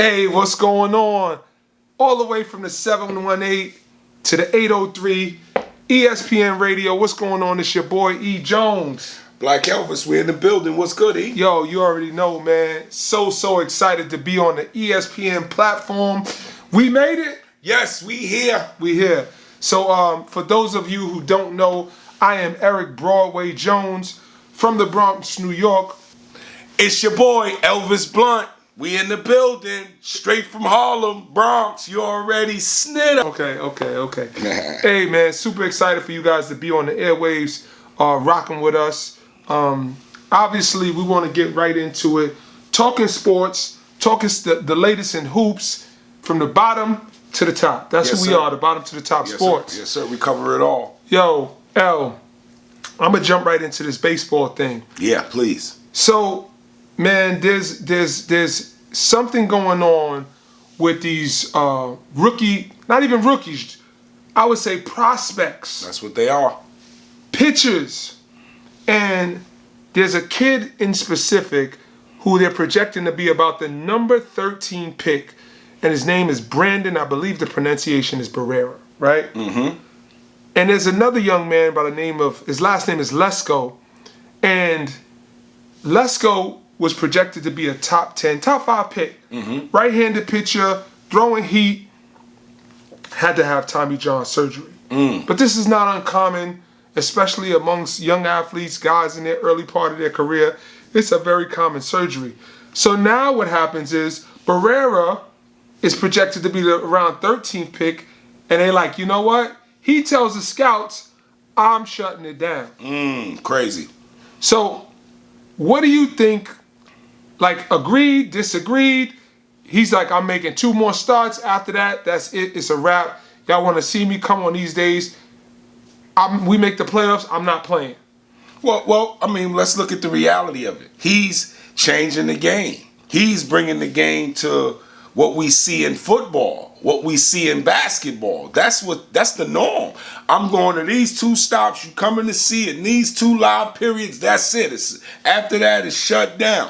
Hey, what's going on? All the way from the 718 to the 803 ESPN Radio. What's going on? It's your boy E. Jones. Black Elvis, we're in the building. What's good, E? Yo, you already know, man. So excited to be on the ESPN platform. We made it. Yes, we here. We here. So for those of you who don't know, I am Eric Broadway Jones from the Bronx, New York. It's your boy, Elvis Blount. We in the building, straight from Harlem, Bronx. You already snit. Okay. Hey, man, super excited for you guys to be on the airwaves, rocking with us. Obviously, we want to get right into it. Talking sports, talking the latest in hoops, from the bottom to the top. That's who we are, the bottom to the top sports. Yes, sir. We cover it all. Yo, L, I'm going to jump right into this baseball thing. Yeah, please. So, man, there's something going on with these not even rookies, I would say prospects. That's what they are. Pitchers. And there's a kid in specific who they're projecting to be about the number 13 pick. And his name is Brandon. I believe the pronunciation is Barrera, right? Mm-hmm. And there's another young man by the name of, his last name is Lesko. And Lesko was projected to be a top 5 pick. Mm-hmm. Right-handed pitcher, throwing heat, had to have Tommy John surgery. But this is not uncommon, especially amongst young athletes, guys in their early part of their career. It's a very common surgery. So now what happens is Barrera is projected to be the around 13th pick, and they're like, you know what? He tells the scouts, I'm shutting it down. Crazy. So what do you think? Like, agreed, disagreed? He's like, I'm making 2 more starts. After that, that's it. It's a wrap. Y'all want to see me come on these days? We make the playoffs. I'm not playing. Well, I mean, let's look at the reality of it. He's changing the game. He's bringing the game to what we see in football, what we see in basketball. That's the norm. I'm going to these 2 stops. You coming to see it. In these 2 live periods, that's it. After that, it's shut down.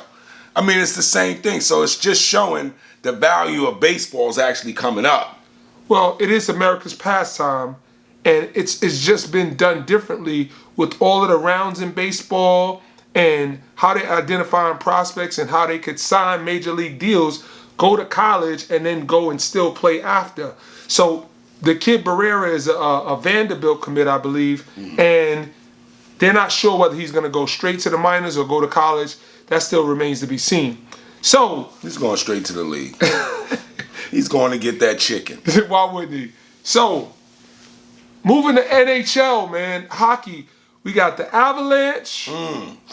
I mean, it's the same thing. So it's just showing the value of baseball is actually coming up. Well, it is America's pastime, and it's just been done differently with all of the rounds in baseball and how they identifying prospects and how they could sign major league deals, go to college, and then go and still play after. So the kid Barrera is a Vanderbilt commit, I believe, and they're not sure whether he's going to go straight to the minors or go to college. That still remains to be seen. So he's going straight to the league. He's going to get that chicken. Why wouldn't he? So moving to NHL, man, hockey. We got the Avalanche.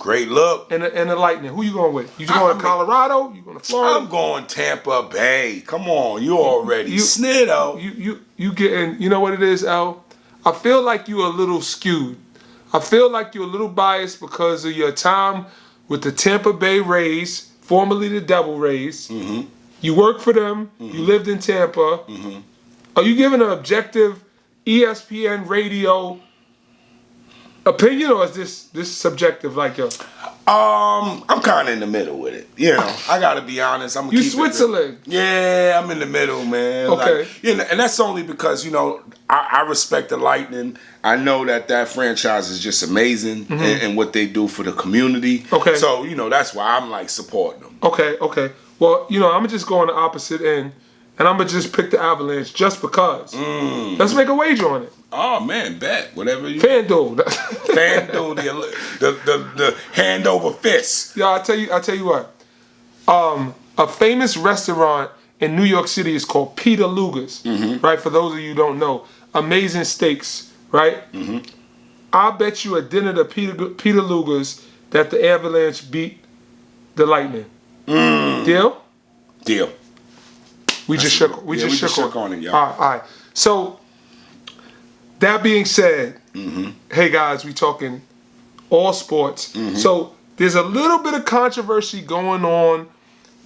Great look. And the Lightning. Who you going with? You going to Colorado? You going to Florida? I'm going Tampa Bay. Come on, you already snitto. You getting? You know what it is, Al? I feel like you a little skewed. I feel like you're a little biased because of your time with the Tampa Bay Rays, formerly the Devil Rays. Mm-hmm. You worked for them. Mm-hmm. You lived in Tampa. Mm-hmm. Are you giving an objective ESPN radio opinion, or is this subjective like yours? I'm kind of in the middle with it. You know, I gotta be honest. I'm you Switzerland. Yeah, I'm in the middle, man. Okay. Like, you know, and that's only because I respect the Lightning. I know that franchise is just amazing and what they do for the community. Okay. So that's why I'm like supporting them. Okay. Well, I'm gonna just go on the opposite end, and I'm gonna just pick the Avalanche just because. Let's make a wager on it. Oh man, bet whatever you. FanDuel, the hand over fist. Yeah, I tell you what. A famous restaurant in New York City is called Peter Luger's. Right? For those of you who don't know, amazing steaks. Right? I'll bet you a dinner to Peter Luger's that the Avalanche beat the Lightning. Deal? Deal. We just shook on it, y'all. All right. So, that being said, hey guys, we talking all sports. So there's a little bit of controversy going on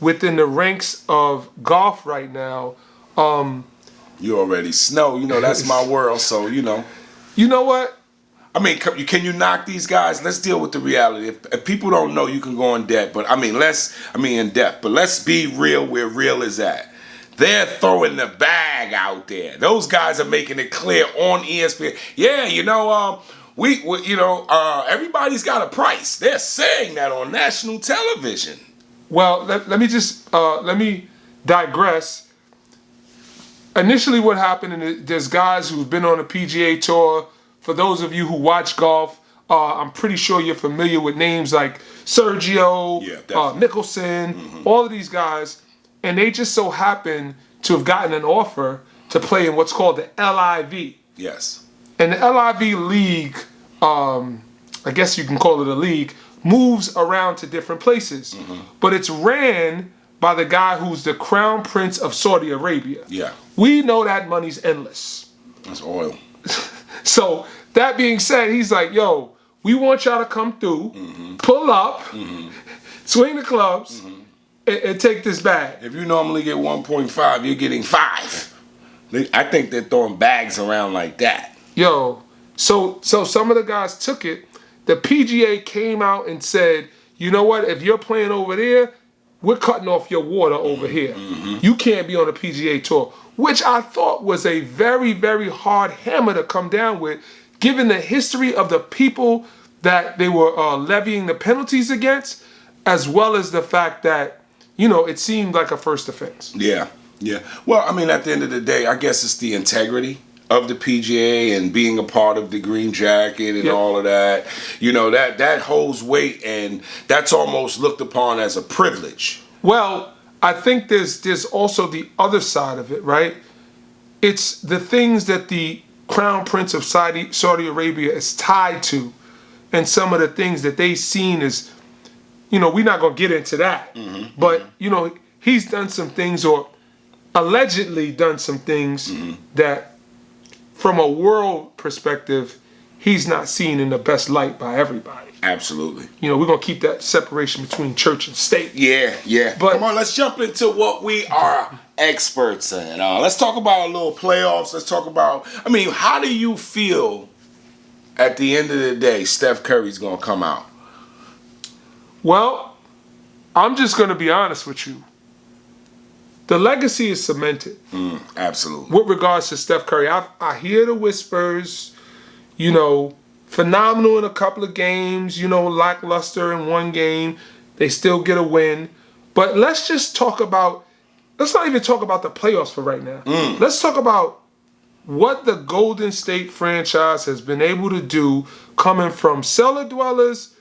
within the ranks of golf right now. You already know, that's my world. So You know what? I mean, can you knock these guys? Let's deal with the reality. If people don't know, you can go in depth. But in depth. But let's be real where real is at. They're throwing the bag out there. Those guys are making it clear on ESPN. Yeah, everybody's got a price. They're saying that on national television. Well, let me digress. Initially, what happened, and there's guys who've been on the PGA Tour. For those of you who watch golf, I'm pretty sure you're familiar with names like Sergio, Mickelson, all of these guys, and they just so happen to have gotten an offer to play in what's called the LIV. Yes. And the LIV league, I guess you can call it a league, moves around to different places. But it's ran by the guy who's the crown prince of Saudi Arabia. Yeah. We know that money's endless. That's oil. So that being said, he's like, yo, we want y'all to come through, pull up, swing the clubs, and take this bag. If you normally get 1.5, you're getting 5. I think they're throwing bags around like that. Yo, so some of the guys took it. The PGA came out and said, you know what, if you're playing over there, we're cutting off your water over here. You can't be on the PGA Tour, which I thought was a very, very hard hammer to come down with, given the history of the people that they were levying the penalties against, as well as the fact that, it seemed like a first offense. Yeah. Well, I mean, at the end of the day, I guess it's the integrity of the PGA and being a part of the green jacket and all of that. That holds weight, and that's almost looked upon as a privilege. Well, I think there's also the other side of it, right? It's the things that the Crown Prince of Saudi Arabia is tied to, and some of the things that they've seen as, we're not going to get into that. But, he's done some things, or allegedly done some things that, from a world perspective, he's not seen in the best light by everybody. Absolutely. We're going to keep that separation between church and state. Yeah. But come on, let's jump into what we are experts in. Let's talk about a little playoffs. Let's talk about, how do you feel at the end of the day Steph Curry's going to come out? Well, I'm just going to be honest with you. The legacy is cemented. Absolutely. With regards to Steph Curry, I hear the whispers, phenomenal in a couple of games, lackluster in one game. They still get a win. But let's not even talk about the playoffs for right now. Let's talk about what the Golden State franchise has been able to do, coming from cellar dwellers.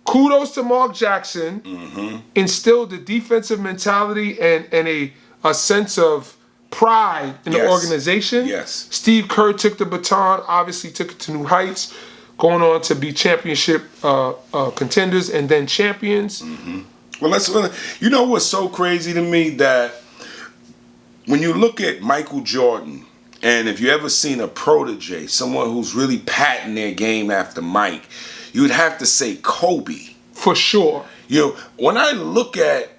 Kudos to Mark Jackson. Instilled the defensive mentality and a sense of pride in the organization. Yes. Steve Kerr took the baton, obviously took it to new heights, going on to be championship contenders and then champions. Well, what's so crazy to me, that when you look at Michael Jordan, and if you ever seen a protege, someone who's really patting their game after Mike, you would have to say Kobe. For sure. When I look at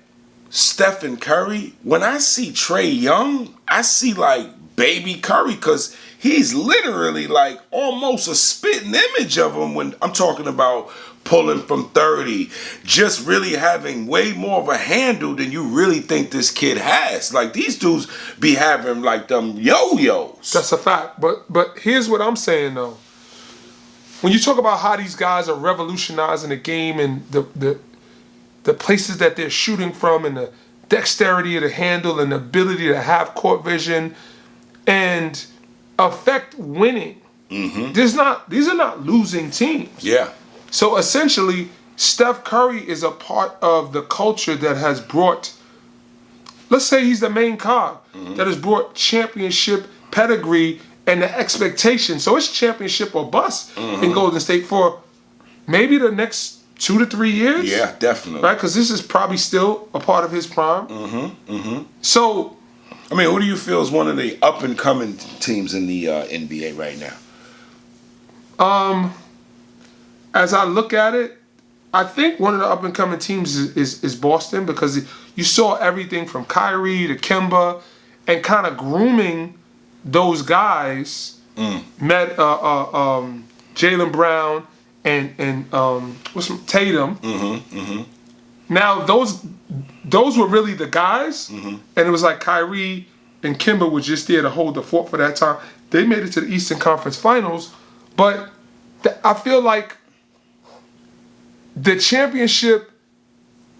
Stephen Curry, when I see Trae Young, I see like baby Curry, because he's literally like almost a spitting image of him when I'm talking about pulling from 30, just really having way more of a handle than you really think this kid has. Like, these dudes be having like them yo-yos. That's a fact. But here's what I'm saying though. When you talk about how these guys are revolutionizing the game and the places that they're shooting from and the dexterity of the handle and the ability to have court vision and affect winning. These are not losing teams. Yeah. So essentially, Steph Curry is a part of the culture that has brought, let's say he's the main cog, that has brought championship pedigree and the expectation. So it's championship or bust in Golden State for maybe the next 2 to 3 years. Yeah, definitely. Right? Because this is probably still a part of his prime. So, who do you feel is one of the up-and-coming teams in the NBA right now? As I look at it, I think one of the up-and-coming teams is Boston, because you saw everything from Kyrie to Kemba and kind of grooming those guys. Jaylen Brown, and Tatum. Now those were really the guys, and it was like Kyrie and Kimba were just there to hold the fort for that time. They made it to the Eastern Conference Finals, but I feel like the championship,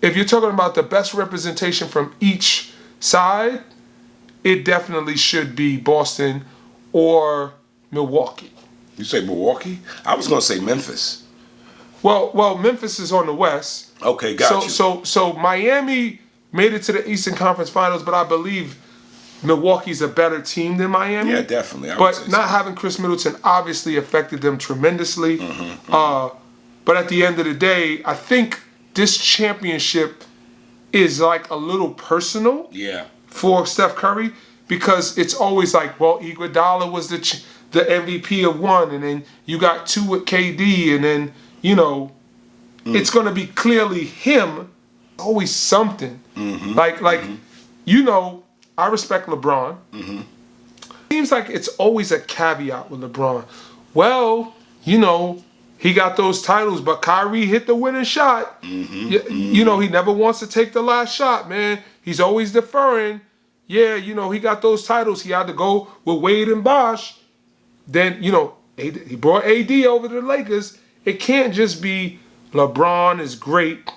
if you're talking about the best representation from each side, it definitely should be Boston or Milwaukee. You say Milwaukee? I was going to say Memphis. Well, Memphis is on the West. Okay, got you. So Miami made it to the Eastern Conference Finals, but I believe Milwaukee's a better team than Miami. Yeah, definitely. But not having Chris Middleton obviously affected them tremendously. But at the end of the day, I think this championship is like a little personal for Steph Curry, because it's always like, well, Iguodala was the MVP of one, and then you got two with KD, and then, it's going to be clearly him. Always something. I respect LeBron. Seems like it's always a caveat with LeBron. Well, he got those titles, but Kyrie hit the winning shot. He never wants to take the last shot, man. He's always deferring. Yeah, he got those titles. He had to go with Wade and Bosh. Then, he brought AD over to the Lakers. It can't just be LeBron is great.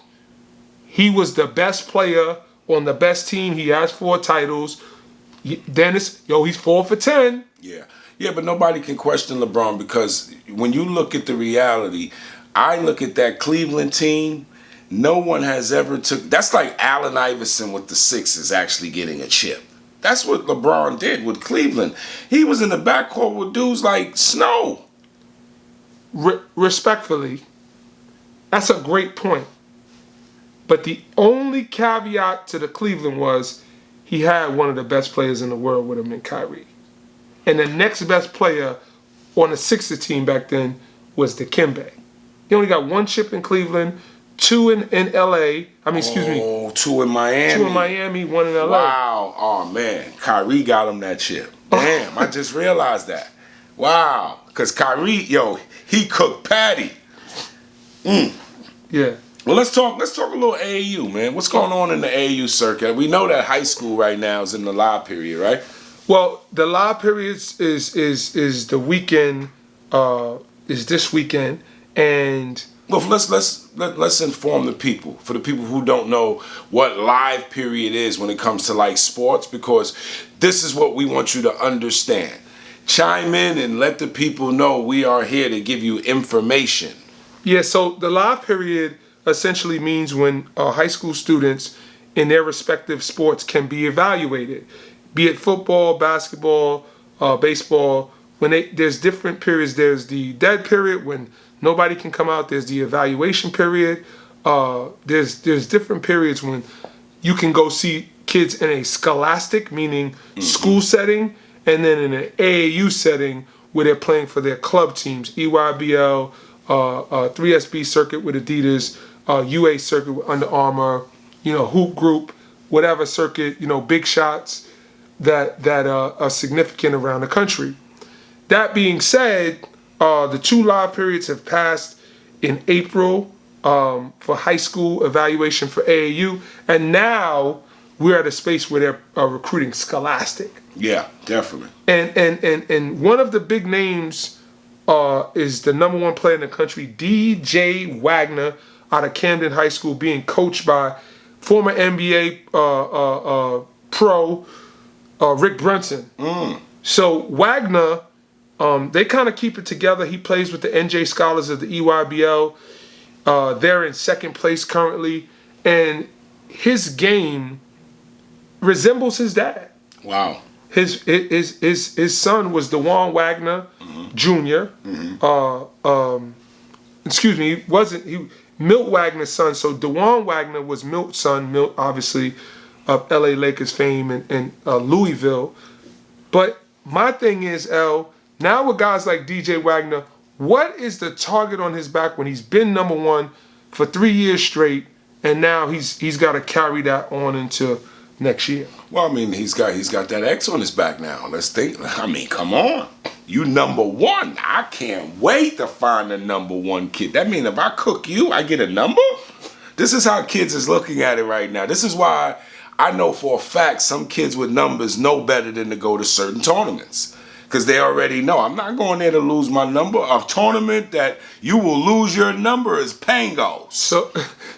He was the best player on the best team. He has 4 titles. Dennis, he's 4 for 10. Yeah, but nobody can question LeBron, because when you look at the reality, I look at that Cleveland team, no one has ever that's like Allen Iverson with the Sixers actually getting a chip. That's what LeBron did with Cleveland. He was in the backcourt with dudes like Snow. Respectfully, that's a great point. But the only caveat to the Cleveland was he had one of the best players in the world with him in Kyrie. And the next best player on the Sixers team back then was Dikembe. He only got 1 chip in Cleveland, 2 in LA. 2 in Miami. 2 in Miami, 1 in LA. Wow. Oh, man. Kyrie got him that chip. Damn, I just realized that. Wow. Because Kyrie, he cooked Patty. Yeah. Well, let's talk a little AAU, man. What's going on in the AAU circuit? We know that high school right now is in the live period, right? Well, the live period is the weekend, is this weekend, and well, let's inform the people, for the people who don't know what live period is when it comes to like sports, because this is what we want you to understand. Chime in and let the people know we are here to give you information. Yeah, so the live period essentially means when high school students in their respective sports can be evaluated, be it football, basketball, baseball. There's different periods. There's the dead period when nobody can come out. There's the evaluation period. There's different periods when you can go see kids in a scholastic, meaning school setting, and then in an AAU setting where they're playing for their club teams, EYBL, 3SB circuit with Adidas, UA circuit with Under Armour, hoop group, whatever circuit, big shots that are significant around the country. That being said, the 2 live periods have passed in April for high school evaluation for AAU, and now we're at a space where they're recruiting scholastic. Yeah, definitely. And one of the big names is the number 1 player in the country, DJ Wagner, out of Camden High School, being coached by former NBA pro Rick Brunson. So Wagner, they kind of keep it together. He plays with the NJ Scholars of the EYBL. They're in 2nd place currently, and his game resembles his dad. Wow. His son was DeJuan Wagner Jr. Milt Wagner's son. So DeJuan Wagner was Milt's son. Milt, obviously, of LA Lakers fame and Louisville. But my thing is, now with guys like DJ Wagner, what is the target on his back when he's been number 1 for 3 years straight, and now he's got to carry that on into next year? Well, he's got that X on his back now. Let's think. Come on. You number one. I can't wait to find the number one kid. That means if I cook you, I get a number? This is how kids is looking at it right now. This is why I know for a fact some kids with numbers know better than to go to certain tournaments. Because they already know, I'm not going there to lose my number. A tournament that you will lose your number is Pangos. So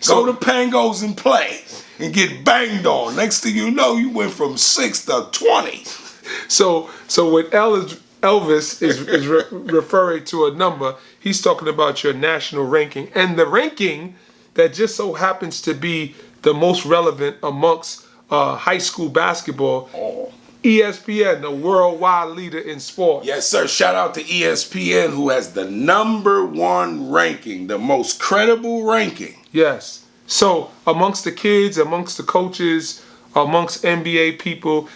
go to Pangos and play and get banged on. Next thing you know, you went from 6 to 20. So when Elvis is referring to a number, he's talking about your national ranking. And the ranking that just so happens to be the most relevant amongst high school basketball. Oh. ESPN, the worldwide leader in sports. Yes, sir. Shout out to ESPN, who has the number one ranking, the most credible ranking. Yes. So amongst the kids, amongst the coaches, amongst NBA people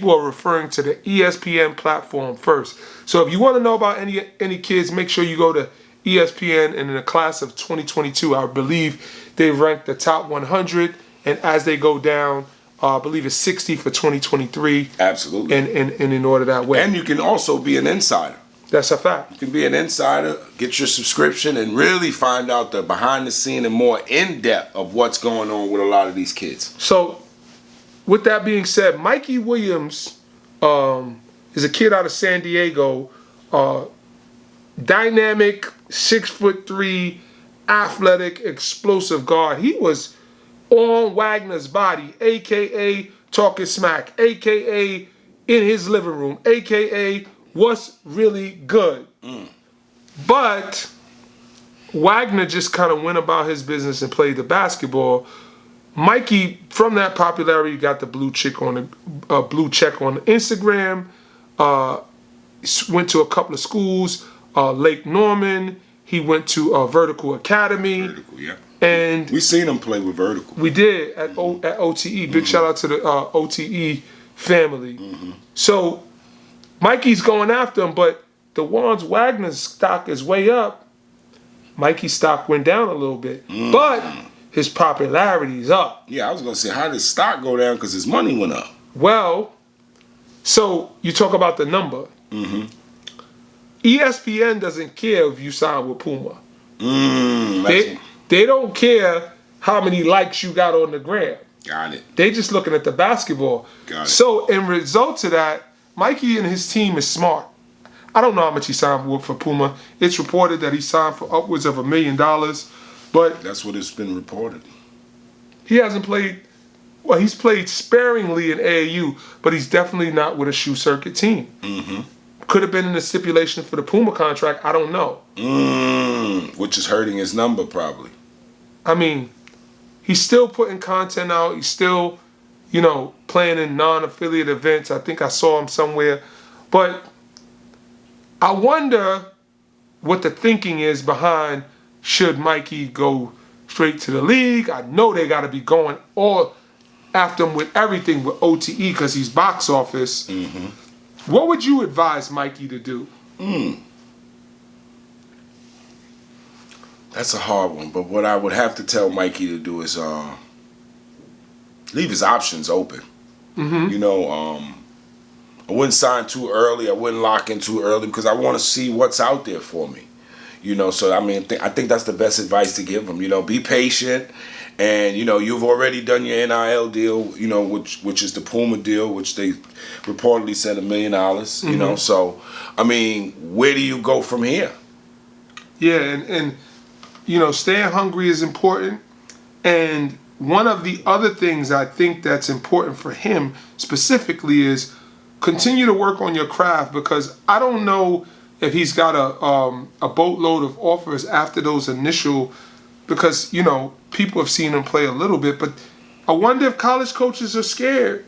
are referring to the ESPN platform first. So if you want to know about any kids, make sure you go to ESPN. And in the class of 2022, I believe they ranked the top 100. And as they go down, I believe it's 60 for 2023. Absolutely. And in order that way. And you can also be an insider. That's a fact. You can be an insider, get your subscription, and really find out the behind the scene and more in depth of what's going on with a lot of these kids. So, with that being said, Mikey Williams is a kid out of San Diego, dynamic, 6'3", athletic, explosive guard. He was on Wagner's body, a.k.a. talking smack, a.k.a. in his living room, a.k.a. what's really good. But Wagner just kind of went about his business and played the basketball. Mikey, from that popularity, got the blue check on Instagram. Went to a couple of schools, Lake Norman. He went to Vertical Academy. Vertical, yeah. And we seen him play with Vertical. We did at OTE. Big shout out to the OTE family. So Mikey's going after him, but the Wands Wagner's stock is way up. Mikey's stock went down a little bit, but his popularity is up. Yeah, I was gonna say, how did his stock go down? Because his money went up. Well, so you talk about the number. ESPN doesn't care if you sign with Puma. They don't care how many likes you got on the gram. Got it. They just looking at the basketball. Got it. So in result to that, Mikey and his team is smart. I don't know how much he signed for Puma. It's reported that he signed for upwards of $1 million, but that's what it's been reported. He hasn't played. Well, he's played sparingly in AAU, but he's definitely not with a shoe circuit team. Could have been in the stipulation for the Puma contract. I don't know. Which is hurting his number probably. I mean, he's still putting content out. He's still, playing in non-affiliate events. I think I saw him somewhere. But I wonder what the thinking is behind should Mikey go straight to the league. I know they got to be going all after him with everything with OTE because he's box office. What would you advise Mikey to do? That's a hard one, but what I would have to tell Mikey to do is leave his options open. I wouldn't sign too early. I wouldn't lock in too early because I want to see what's out there for me. So I mean, I think that's the best advice to give him. Be patient, and you've already done your NIL deal. Which is the Puma deal, which they reportedly said $1 million. So I mean, where do you go from here? Yeah, and staying hungry is important. And one of the other things I think that's important for him specifically is continue to work on your craft, because I don't know if he's got a boatload of offers after those initial, because, people have seen him play a little bit, but I wonder if college coaches are scared.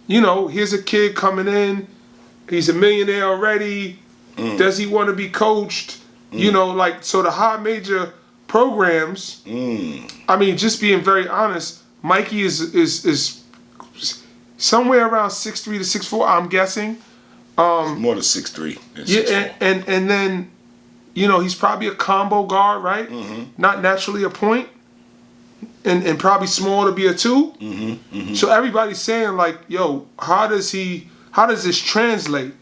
Here's a kid coming in, he's a millionaire already. Does he want to be coached? So the high major programs, I mean, just being very honest, Mikey is somewhere around 6'3" to 6'4", I'm guessing. More than 6'3". Yeah, and then, he's probably a combo guard, right? Not naturally a point, and probably small to be a 2. So everybody's saying like, yo, how does this translate?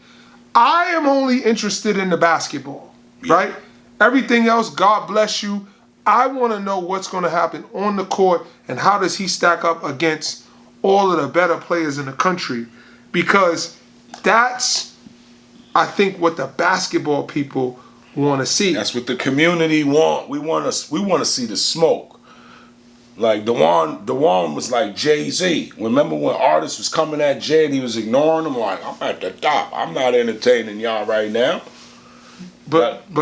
I am only interested in the basketball, right? Everything else, God bless you. I want to know what's going to happen on the court and how does he stack up against all of the better players in the country, because that's, I think, what the basketball people want to see. That's what the community want. We want to see the smoke. Like Dewan was like Jay-Z. Remember when artists was coming at Jay and he was ignoring them? Like, I'm at the top. I'm not entertaining y'all right now. But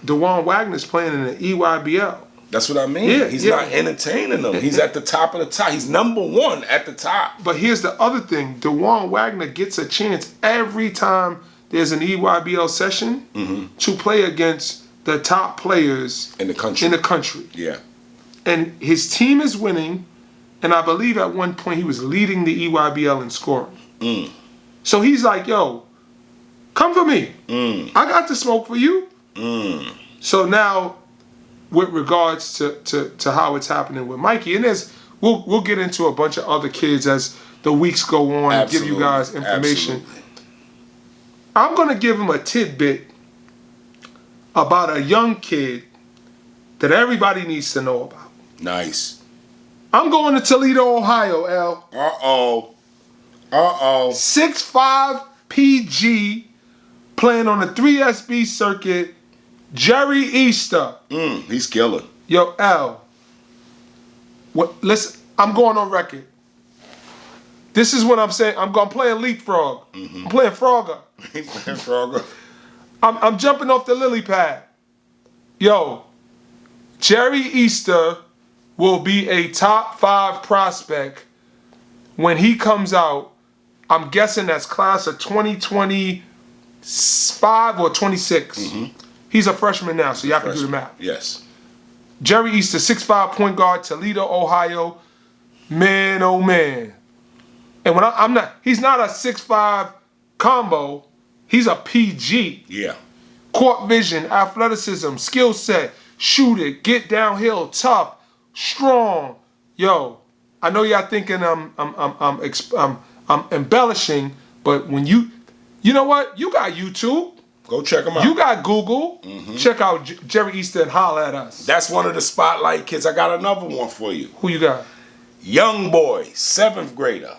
Dewan Wagner's playing in the EYBL. That's what I mean. Yeah, He's not entertaining them. He's at the top of the top. He's number one at the top. But here's the other thing. Dewan Wagner gets a chance every time there's an EYBL session to play against the top players in the country. Yeah. And his team is winning, and I believe at one point he was leading the EYBL in scoring. So he's like, yo, come for me. I got the smoke for you. So now, with regards to how it's happening with Mikey, and we'll get into a bunch of other kids as the weeks go on and give you guys information. Absolutely. I'm going to give him a tidbit about a young kid that everybody needs to know about. Nice. I'm going to Toledo, Ohio, L. Uh-oh. 6'5" PG, playing on the 3SB circuit, Jerry Easter. He's killing. Yo, L. Listen, I'm going on record. This is what I'm saying. I'm playing leapfrog. I'm playing Frogger. He's playing Frogger. I'm jumping off the lily pad. Yo, Jerry Easter will be a top 5 prospect when he comes out. I'm guessing that's class of 2025 or 26. He's a freshman now, so y'all can do the math. Yes. Jerry Easter, 6'5" point guard, Toledo, Ohio. Man, oh man. And when he's not a 6'5" combo, he's a PG. Yeah. Court vision, athleticism, skill set, shoot it, get downhill, tough, strong. Yo, I know y'all thinking I'm embellishing, but when you know what? You got YouTube. Go check him out. You got Google. Check out Jerry Easter and holla at us. That's one of the spotlight kids. I got another one for you. Who you got? Young boy, 7th grader.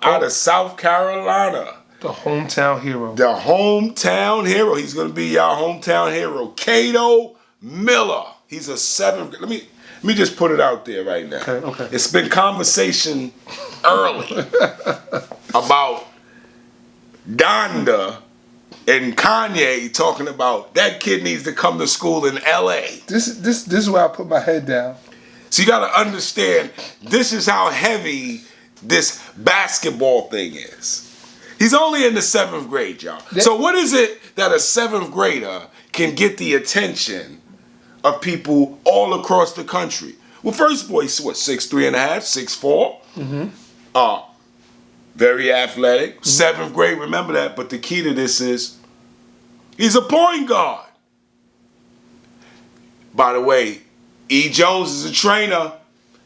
Out of South Carolina. The hometown hero. The hometown hero. He's going to be y'all hometown hero. Cato Miller. He's a 7th grader. Let me just put it out there right now. Okay. It's been conversation early about Donda and Kanye talking about that kid needs to come to school in L.A. This is where I put my head down. So you got to understand, this is how heavy this basketball thing is. He's only in the 7th grade, y'all. So what is it that a 7th grader can get the attention of people all across the country? Well, first of all, he's what, 6'3.5", 6'4"? Very athletic. 7th grade, remember that. But the key to this is he's a point guard. By the way, E. Jones is a trainer,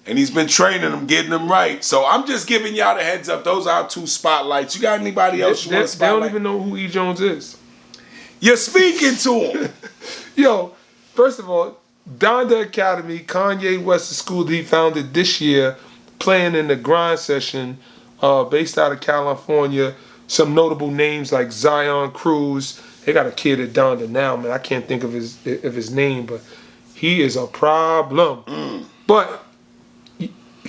and he's been training them, getting them right. So I'm just giving y'all the heads up. Those are our 2 spotlights. You got anybody else you want to spotlight? They don't even know who E. Jones is. You're speaking to him. Yo, first of all, Donda Academy, Kanye West's school that he founded this year, playing in the grind session, based out of California. Some notable names like Zion Cruz. They got a kid at Donda now, man. I can't think of his name, but he is a problem. But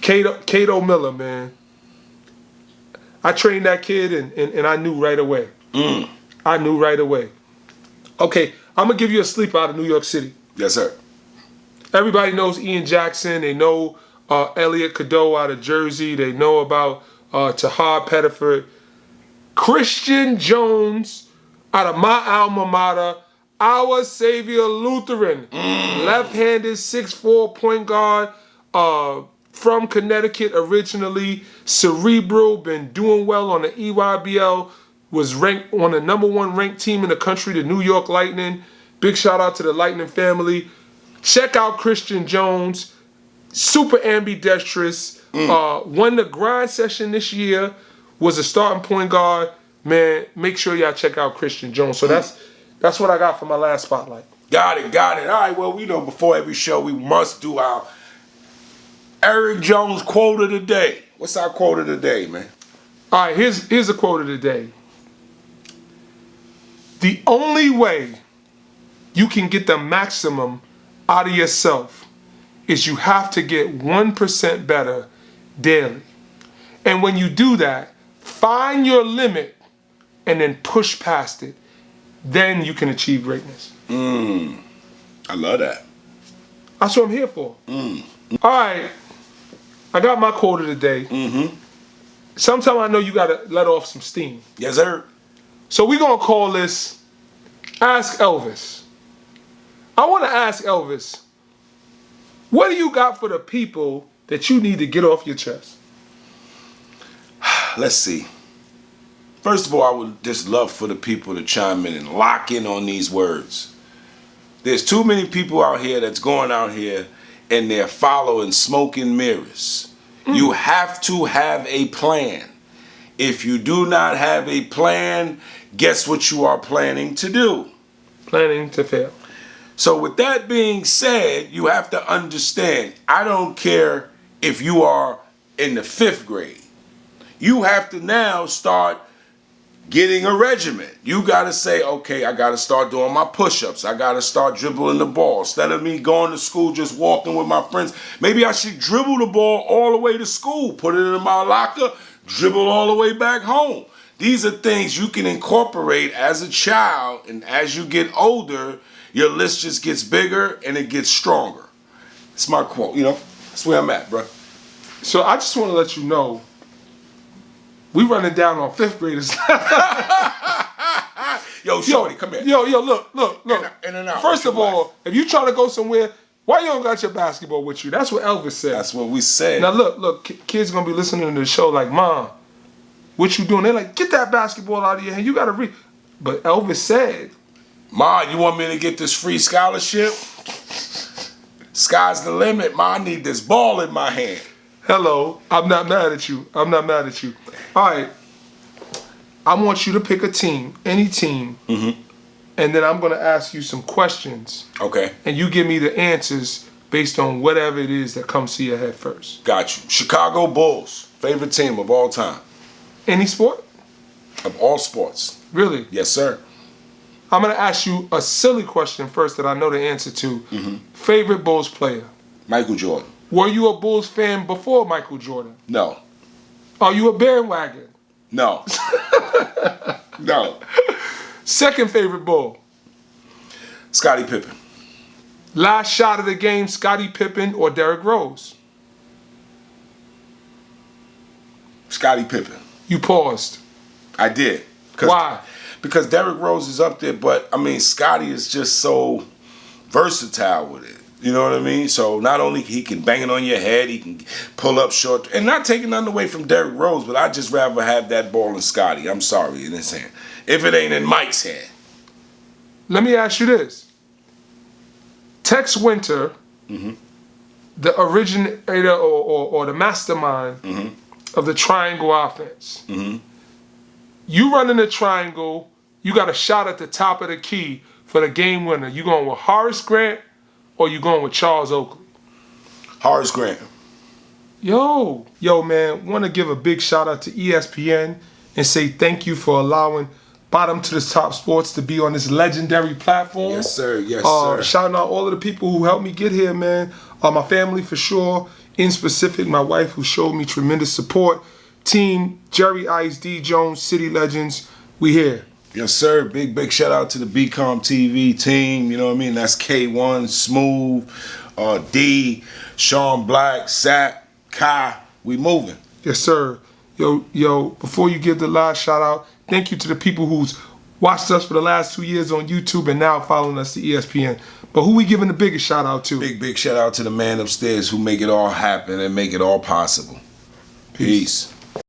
Cato Miller, man. I trained that kid and I knew right away. I knew right away. Okay, I'm going to give you a sleeper out of New York City. Yes, sir. Everybody knows Ian Jackson. They know Elliot Cadeau out of Jersey. They know about Tahar Pettiford. Christian Jones out of my alma mater, Our Savior Lutheran. Left-handed, 6'4" point guard. From Connecticut originally, cerebral, been doing well on the EYBL, was ranked on the #1 ranked team in the country, the New York Lightning. Big shout out to the Lightning family. Check out Christian Jones, super ambidextrous, won the grind session this year, was a starting point guard, man, make sure y'all check out Christian Jones. So that's what I got for my last spotlight. Got it. All right, well, before every show, we must do our Eric Jones quote of the day. What's our quote of the day, man? All right, here's a quote of the day. The only way you can get the maximum out of yourself is you have to get 1% better daily. And when you do that, find your limit and then push past it. Then you can achieve greatness. I love that. That's what I'm here for. All right, I got my quote of the day. Sometimes I know you got to let off some steam. Yes, sir. So we're going to call this Ask Elvis. I want to ask Elvis, what do you got for the people that you need to get off your chest? Let's see. First of all, I would just love for the people to chime in and lock in on these words. There's too many people out here that's going out here and they're following smoke and mirrors. You have to have a plan. If you do not have a plan, guess what you are planning to do? Planning to fail. So with that being said, you have to understand, I don't care if you are in the 5th grade. You have to now start getting a regimen. You got to say, okay, I got to start doing my push-ups. I got to start dribbling the ball. Instead of me going to school just walking with my friends, maybe I should dribble the ball all the way to school, put it in my locker, dribble all the way back home. These are things you can incorporate as a child, and as you get older, your list just gets bigger and it gets stronger. It's my quote, that's where I'm at, bro. So I just want to let you know, we running down on 5th graders. Yo, shorty, come here. Yo, look. In and out. First of all, if you trying to go somewhere, why you don't got your basketball with you? That's what Elvis said. That's what we said. Now look, kids gonna be listening to the show like, Mom, what you doing? They're like, get that basketball out of your hand. You gotta read. But Elvis said, Ma, you want me to get this free scholarship? Sky's the limit, Ma. I need this ball in my hand. Hello, I'm not mad at you. All right, I want you to pick a team, any team, and then I'm going to ask you some questions. Okay. And you give me the answers based on whatever it is that comes to your head first. Got you. Chicago Bulls, favorite team of all time. Any sport? Of all sports. Really? Yes, sir. I'm going to ask you a silly question first that I know the answer to. Favorite Bulls player? Michael Jordan. Were you a Bulls fan before Michael Jordan? No. Are you a bandwagon? No. No. Second favorite Bull? Scottie Pippen. Last shot of the game, Scottie Pippen or Derrick Rose? Scottie Pippen. You paused. I did. Why? Because Derrick Rose is up there, but Scottie is just so versatile with it. You know what I mean? So not only he can bang it on your head, he can pull up short, and not taking nothing away from Derrick Rose, but I'd just rather have that ball in Scottie. I'm sorry, in his hand. If it ain't in Mike's hand. Let me ask you this. Tex Winter, the originator or the mastermind of the triangle offense. You running the triangle, you got a shot at the top of the key for the game winner. You going with Horace Grant or you going with Charles Oakley? Horace Grant. Yo, man, want to give a big shout out to ESPN and say thank you for allowing Bottom to the Top Sports to be on this legendary platform. Yes, sir. Yes, sir. Shouting out all of the people who helped me get here, man. My family for sure. In specific, my wife who showed me tremendous support. Team Jerry Ice, D Jones, City Legends. We here. Yes, sir. Big shout out to the BCOM TV team. You know what I mean? That's K1, Smooth, D, Sean Black, Sap, Kai. We moving. Yes, sir. Yo, before you give the last shout out, thank you to the people who's watched us for the last 2 years on YouTube and now following us to ESPN. But who we giving the biggest shout out to? Big shout out to the man upstairs who make it all happen and make it all possible. Peace.